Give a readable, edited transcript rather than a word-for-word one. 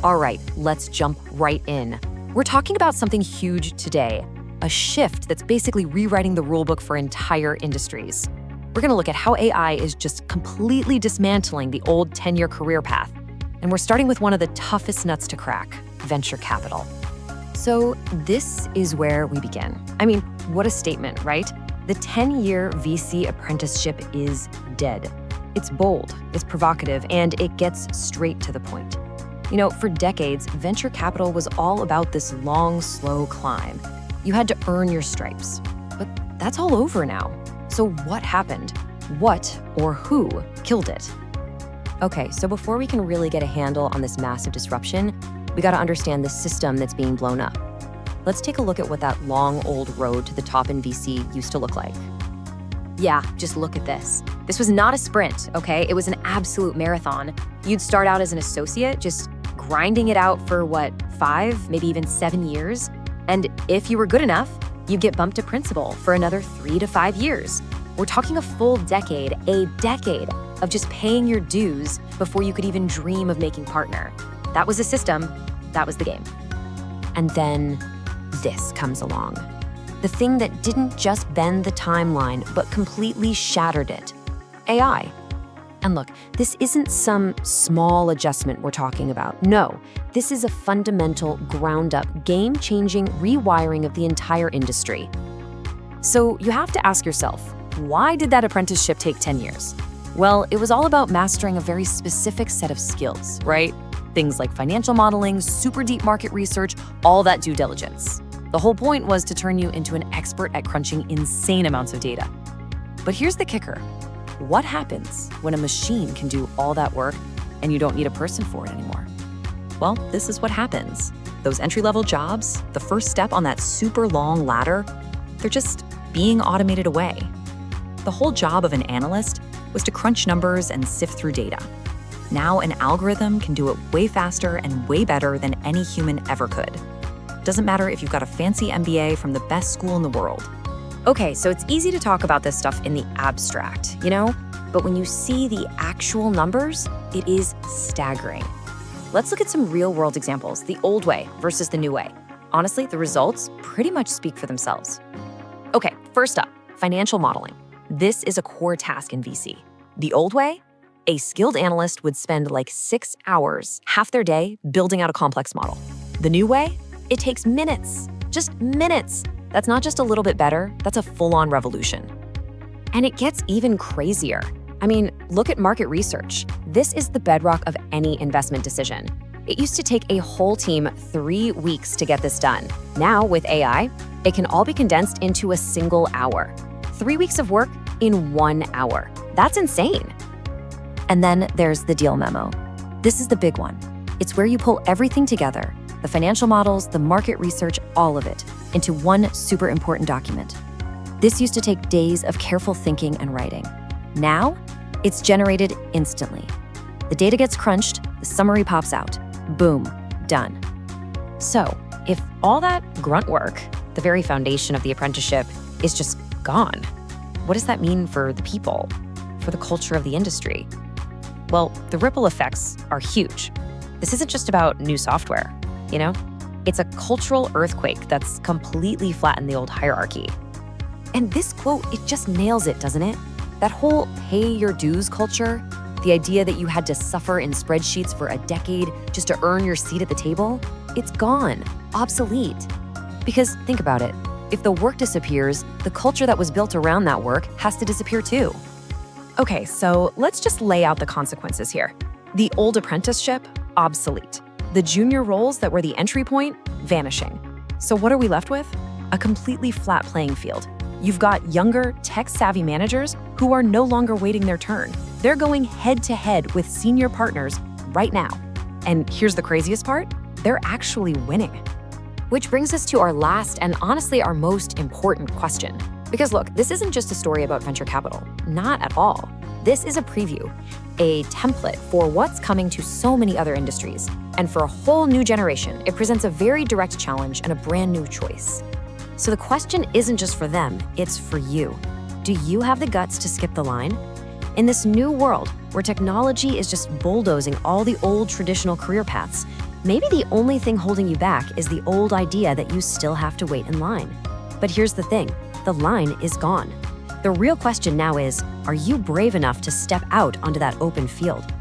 All right, let's jump right in. We're talking about something huge today, a shift that's basically rewriting the rulebook for entire industries. We're going to look at how AI is just completely dismantling the old tenure career path. And we're starting with one of the toughest nuts to crack, venture capital. So this is where we begin. I mean, what a statement, right? The 10-year VC apprenticeship is dead. It's bold, it's provocative, and it gets straight to the point. You know, for decades, venture capital was all about this long, slow climb. You had to earn your stripes. But that's all over now. So what happened? What or who killed it? Okay, so before we can really get a handle on this massive disruption, we gotta understand the system that's being blown up. Let's take a look at what that long, old road to the top in VC used to look like. Yeah, just look at this. This was not a sprint, okay? It was an absolute marathon. You'd start out as an associate, just grinding it out for 5, maybe even 7 years. And if you were good enough, you'd get bumped to principal for another 3 to 5 years. We're talking a full decade of just paying your dues before you could even dream of making partner. That was the system, that was the game. And then this comes along. The thing that didn't just bend the timeline, but completely shattered it. AI. And look, this isn't some small adjustment we're talking about. No, this is a fundamental, ground-up, game-changing rewiring of the entire industry. So you have to ask yourself, why did that apprenticeship take 10 years? Well, it was all about mastering a very specific set of skills, right? Things like financial modeling, super deep market research, all that due diligence. The whole point was to turn you into an expert at crunching insane amounts of data. But here's the kicker. What happens when a machine can do all that work and you don't need a person for it anymore? Well, this is what happens. Those entry-level jobs, the first step on that super long ladder, they're just being automated away. The whole job of an analyst was to crunch numbers and sift through data. Now an algorithm can do it way faster and way better than any human ever could. Doesn't matter if you've got a fancy MBA from the best school in the world. Okay, so it's easy to talk about this stuff in the abstract, you know? But when you see the actual numbers, it is staggering. Let's look at some real-world examples, the old way versus the new way. Honestly, the results pretty much speak for themselves. Okay, first up, financial modeling. This is a core task in VC. The old way? A skilled analyst would spend like 6 hours, half their day, building out a complex model. The new way? It takes minutes, just minutes. That's not just a little bit better, that's a full-on revolution. And it gets even crazier. I mean, look at market research. This is the bedrock of any investment decision. It used to take a whole team 3 weeks to get this done. Now, with AI, it can all be condensed into a single hour. 3 weeks of work in 1 hour. That's insane. And then there's the deal memo. This is the big one. It's where you pull everything together, the financial models, the market research, all of it, into one super important document. This used to take days of careful thinking and writing. Now, it's generated instantly. The data gets crunched, the summary pops out. Boom, done. So, if all that grunt work, the very foundation of the apprenticeship, is just gone, what does that mean for the people, for the culture of the industry? Well, the ripple effects are huge. This isn't just about new software, you know? It's a cultural earthquake that's completely flattened the old hierarchy. And this quote, it just nails it, doesn't it? That whole pay your dues culture, the idea that you had to suffer in spreadsheets for a decade just to earn your seat at the table, it's gone, obsolete. Because think about it, if the work disappears, the culture that was built around that work has to disappear too. Okay, so let's just lay out the consequences here. The old apprenticeship, obsolete. The junior roles that were the entry point, vanishing. So what are we left with? A completely flat playing field. You've got younger, tech-savvy managers who are no longer waiting their turn. They're going head-to-head with senior partners right now. And here's the craziest part, they're actually winning. Which brings us to our last and honestly our most important question. Because look, this isn't just a story about venture capital, not at all. This is a preview, a template for what's coming to so many other industries. And for a whole new generation, it presents a very direct challenge and a brand new choice. So the question isn't just for them, it's for you. Do you have the guts to skip the line? In this new world, where technology is just bulldozing all the old traditional career paths, Maybe the only thing holding you back is the old idea that you still have to wait in line. But here's the thing, the line is gone. The real question now is, are you brave enough to step out onto that open field?